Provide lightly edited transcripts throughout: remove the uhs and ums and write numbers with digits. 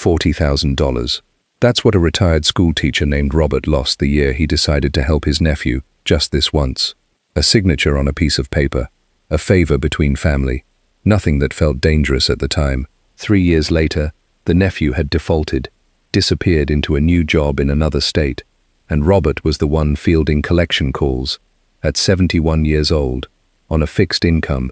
$40,000. That's what a retired schoolteacher named Robert lost the year he decided to help his nephew just this once. A signature on a piece of paper, a favor between family, nothing that felt dangerous at the time. 3 years later, the nephew had defaulted, disappeared into a new job in another state, and Robert was the one fielding collection calls, at 71 years old, on a fixed income,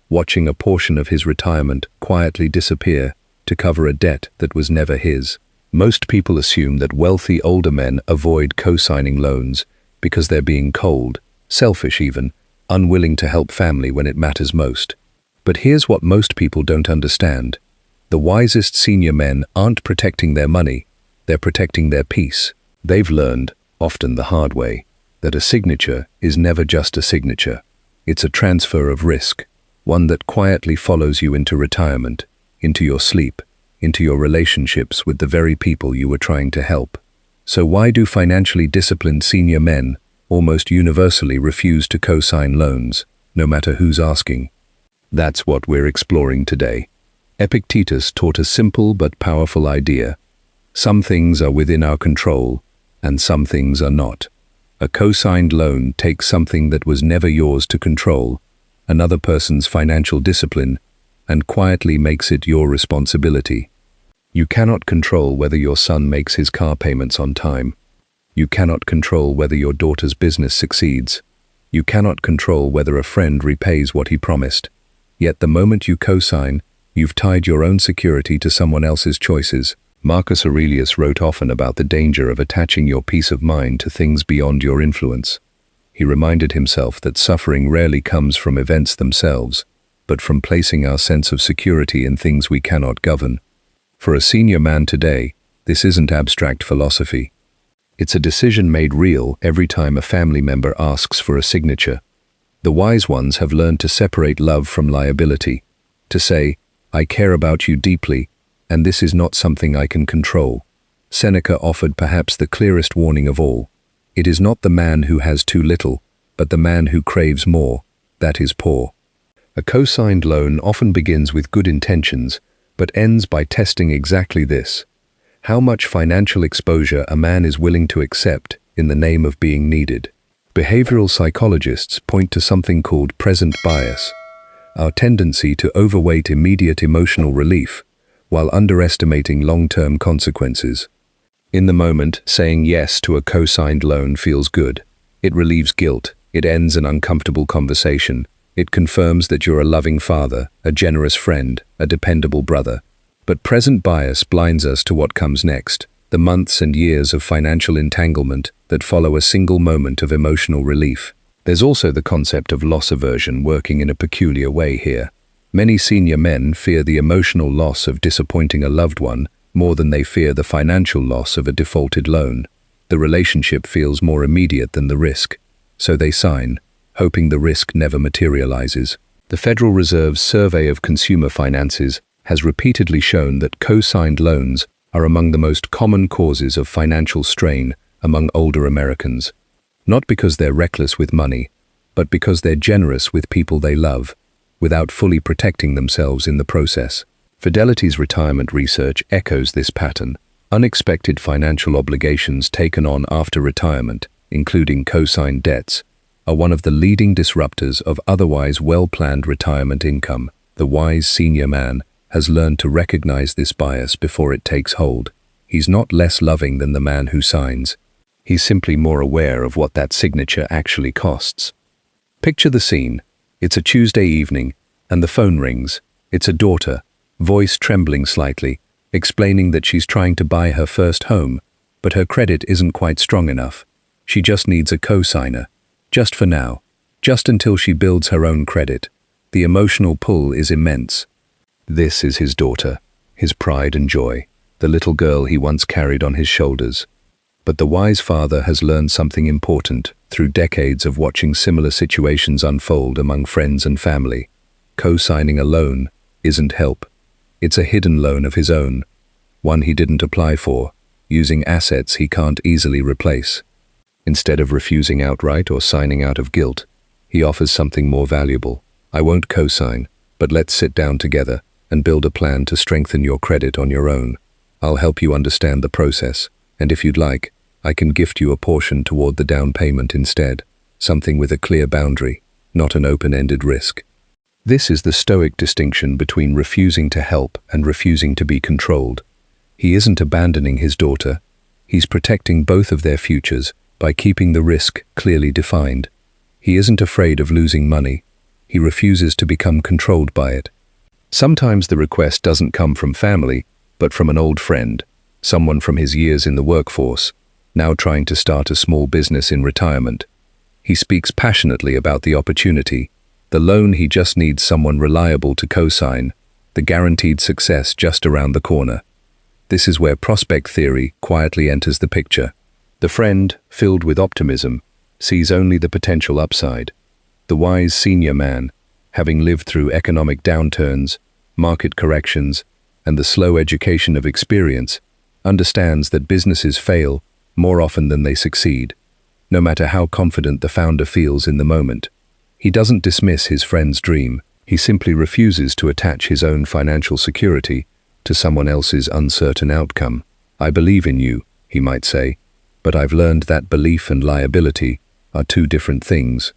watching a portion of his retirement quietly disappear to cover a debt that was never his. Most people assume that wealthy older men avoid co-signing loans because they're being cold, selfish even, unwilling to help family when it matters most. But here's what most people don't understand. The wisest senior men aren't protecting their money, they're protecting their peace. They've learned, often the hard way, that a signature is never just a signature. It's a transfer of risk, one that quietly follows you into retirement, into your sleep, into your relationships with the very people you were trying to help. So why do financially disciplined senior men almost universally refuse to co-sign loans, no matter who's asking? That's what we're exploring today. Epictetus taught a simple but powerful idea. Some things are within our control, and some things are not. A co-signed loan takes something that was never yours to control, another person's financial discipline, and quietly makes it your responsibility. You cannot control whether your son makes his car payments on time. You cannot control whether your daughter's business succeeds. You cannot control whether a friend repays what he promised. Yet the moment you co-sign, you've tied your own security to someone else's choices. Marcus Aurelius wrote often about the danger of attaching your peace of mind to things beyond your influence. He reminded himself that suffering rarely comes from events themselves, but from placing our sense of security in things we cannot govern. For a senior man today, this isn't abstract philosophy. It's a decision made real every time a family member asks for a signature. The wise ones have learned to separate love from liability, to say, I care about you deeply, and this is not something I can control. Seneca offered perhaps the clearest warning of all. It is not the man who has too little, but the man who craves more, that is poor. A co-signed loan often begins with good intentions, but ends by testing exactly this: how much financial exposure a man is willing to accept in the name of being needed. Behavioral psychologists point to something called present bias, our tendency to overweight immediate emotional relief while underestimating long-term consequences. In the moment, saying yes to a co-signed loan feels good. It relieves guilt, it ends an uncomfortable conversation, it confirms that you're a loving father, a generous friend, a dependable brother. But present bias blinds us to what comes next, the months and years of financial entanglement that follow a single moment of emotional relief. There's also the concept of loss aversion working in a peculiar way here. Many senior men fear the emotional loss of disappointing a loved one more than they fear the financial loss of a defaulted loan. The relationship feels more immediate than the risk, so they sign, hoping the risk never materializes. The Federal Reserve's Survey of Consumer Finances has repeatedly shown that co-signed loans are among the most common causes of financial strain among older Americans. Not because they're reckless with money, but because they're generous with people they love, without fully protecting themselves in the process. Fidelity's retirement research echoes this pattern. Unexpected financial obligations taken on after retirement, including co-signed debts, are one of the leading disruptors of otherwise well-planned retirement income. The wise senior man has learned to recognize this bias before it takes hold. He's not less loving than the man who signs. He's simply more aware of what that signature actually costs. Picture the scene. It's a Tuesday evening, and the phone rings. It's a daughter, voice trembling slightly, explaining that she's trying to buy her first home, but her credit isn't quite strong enough. She just needs a co-signer. Just for now. Just until she builds her own credit. The emotional pull is immense. This is his daughter, his pride and joy, the little girl he once carried on his shoulders. But the wise father has learned something important through decades of watching similar situations unfold among friends and family. Co-signing a loan isn't help. It's a hidden loan of his own, one he didn't apply for, using assets he can't easily replace. Instead of refusing outright or signing out of guilt, he offers something more valuable. I won't co-sign, but let's sit down together and build a plan to strengthen your credit on your own. I'll help you understand the process, and if you'd like, I can gift you a portion toward the down payment instead, something with a clear boundary, not an open-ended risk. This is the Stoic distinction between refusing to help and refusing to be controlled. He isn't abandoning his daughter, he's protecting both of their futures by keeping the risk clearly defined. He isn't afraid of losing money, he refuses to become controlled by it. Sometimes the request doesn't come from family, but from an old friend, someone from his years in the workforce, now trying to start a small business in retirement. He speaks passionately about the opportunity, the loan he just needs someone reliable to co-sign, the guaranteed success just around the corner. This is where prospect theory quietly enters the picture. The friend, filled with optimism, sees only the potential upside. The wise senior man, having lived through economic downturns, market corrections, and the slow education of experience, understands that businesses fail more often than they succeed, no matter how confident the founder feels in the moment. He doesn't dismiss his friend's dream, he simply refuses to attach his own financial security to someone else's uncertain outcome. I believe in you, he might say, but I've learned that belief and liability are two different things.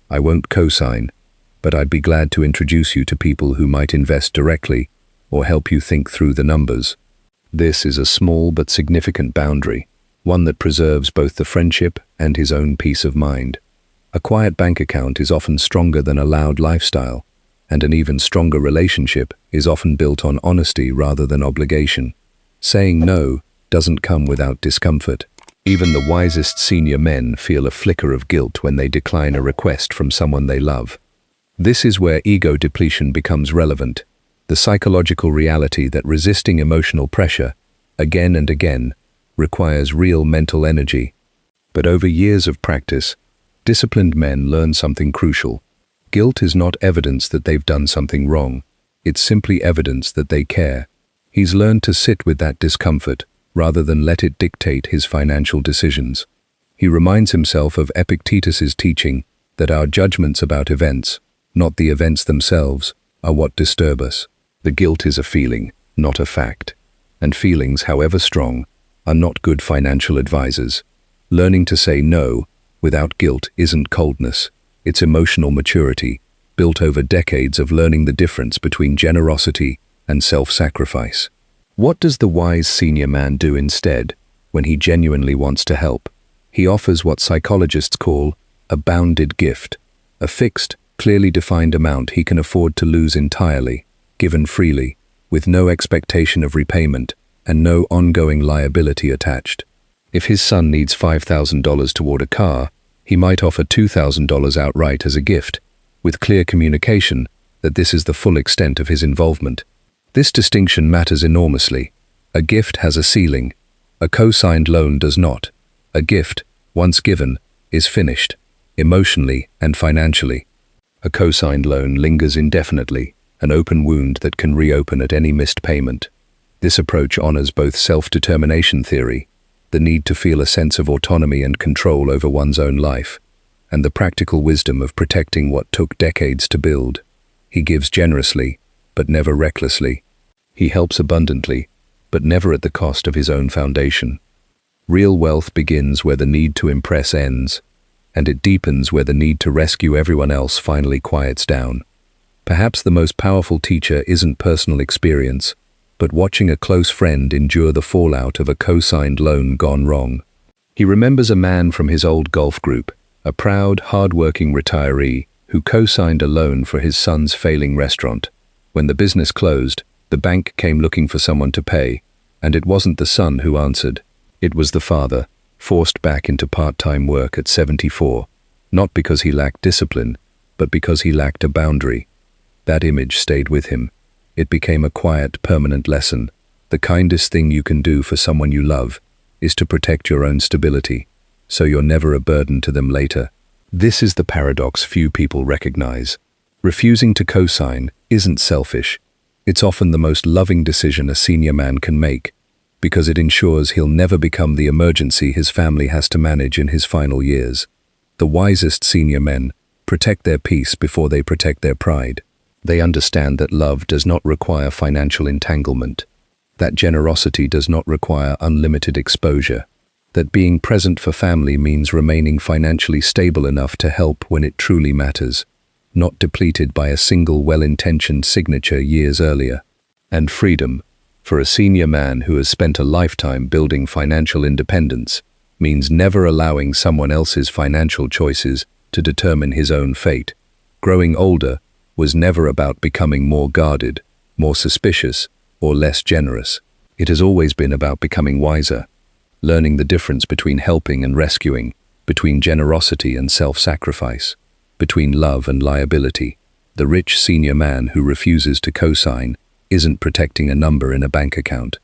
I won't co-sign, but I'd be glad to introduce you to people who might invest directly or help you think through the numbers. This is a small but significant boundary, one that preserves both the friendship and his own peace of mind. A quiet bank account is often stronger than a loud lifestyle, and an even stronger relationship is often built on honesty rather than obligation. Saying no doesn't come without discomfort. Even the wisest senior men feel a flicker of guilt when they decline a request from someone they love. This is where ego depletion becomes relevant, the psychological reality that resisting emotional pressure, again and again, requires real mental energy. But over years of practice, disciplined men learn something crucial. Guilt is not evidence that they've done something wrong. It's simply evidence that they care. He's learned to sit with that discomfort rather than let it dictate his financial decisions. He reminds himself of Epictetus's teaching that our judgments about events, not the events themselves, are what disturb us. The guilt is a feeling, not a fact. And feelings, however strong, are not good financial advisors. Learning to say no without guilt isn't coldness, it's emotional maturity, built over decades of learning the difference between generosity and self-sacrifice. What does the wise senior man do instead when he genuinely wants to help? He offers what psychologists call a bounded gift, a fixed, clearly defined amount he can afford to lose entirely, given freely, with no expectation of repayment and no ongoing liability attached. If his son needs $5,000 toward a car, he might offer $2,000 outright as a gift, with clear communication that this is the full extent of his involvement. This distinction matters enormously. A gift has a ceiling. A co-signed loan does not. A gift, once given, is finished, emotionally and financially. A co-signed loan lingers indefinitely, an open wound that can reopen at any missed payment. This approach honors both self-determination theory, the need to feel a sense of autonomy and control over one's own life, and the practical wisdom of protecting what took decades to build. He gives generously, but never recklessly. He helps abundantly, but never at the cost of his own foundation. Real wealth begins where the need to impress ends, and it deepens where the need to rescue everyone else finally quiets down. Perhaps the most powerful teacher isn't personal experience, but watching a close friend endure the fallout of a co-signed loan gone wrong. He remembers a man from his old golf group, a proud, hard-working retiree who co-signed a loan for his son's failing restaurant. When the business closed, the bank came looking for someone to pay, and it wasn't the son who answered. It was the father, forced back into part-time work at 74, not because he lacked discipline, but because he lacked a boundary. That image stayed with him. It became a quiet, permanent lesson. The kindest thing you can do for someone you love is to protect your own stability, so you're never a burden to them later. This is the paradox few people recognize. Refusing to co-sign isn't selfish. It's often the most loving decision a senior man can make, because it ensures he'll never become the emergency his family has to manage in his final years. The wisest senior men protect their peace before they protect their pride. They understand that love does not require financial entanglement. that generosity does not require unlimited exposure, that being present for family means remaining financially stable enough to help when it truly matters, not depleted by a single well-intentioned signature years earlier. And freedom, for a senior man who has spent a lifetime building financial independence, means never allowing someone else's financial choices to determine his own fate. Growing older was never about becoming more guarded, more suspicious, or less generous. It has always been about becoming wiser, learning the difference between helping and rescuing, between generosity and self-sacrifice, between love and liability. The rich senior man who refuses to co-sign isn't protecting a number in a bank account.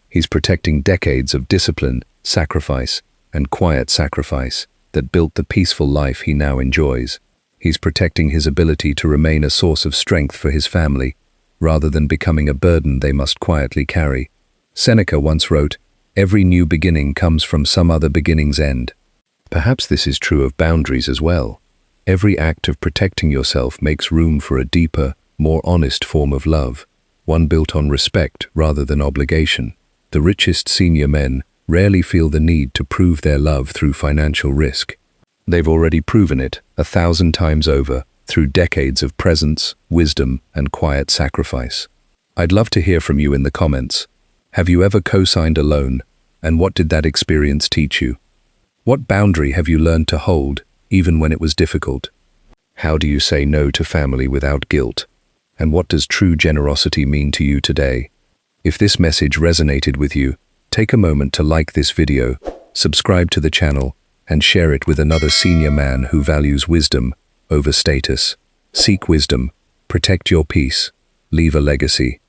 He's protecting decades of discipline, sacrifice, and quiet sacrifice that built the peaceful life he now enjoys. He's protecting his ability to remain a source of strength for his family, rather than becoming a burden they must quietly carry. Seneca once wrote, "Every new beginning comes from some other beginning's end." Perhaps this is true of boundaries as well. Every act of protecting yourself makes room for a deeper, more honest form of love, one built on respect rather than obligation. The richest senior men rarely feel the need to prove their love through financial risk. They've already proven it 1,000 times over through decades of presence, wisdom, and quiet sacrifice. I'd love to hear from you in the comments. Have you ever co-signed a loan, and what did that experience teach you? What boundary have you learned to hold, even when it was difficult? How do you say no to family without guilt? And what does true generosity mean to you today? If this message resonated with you, take a moment to like this video, subscribe to the channel, and share it with another senior man who values wisdom over status. Seek wisdom, protect your peace, leave a legacy.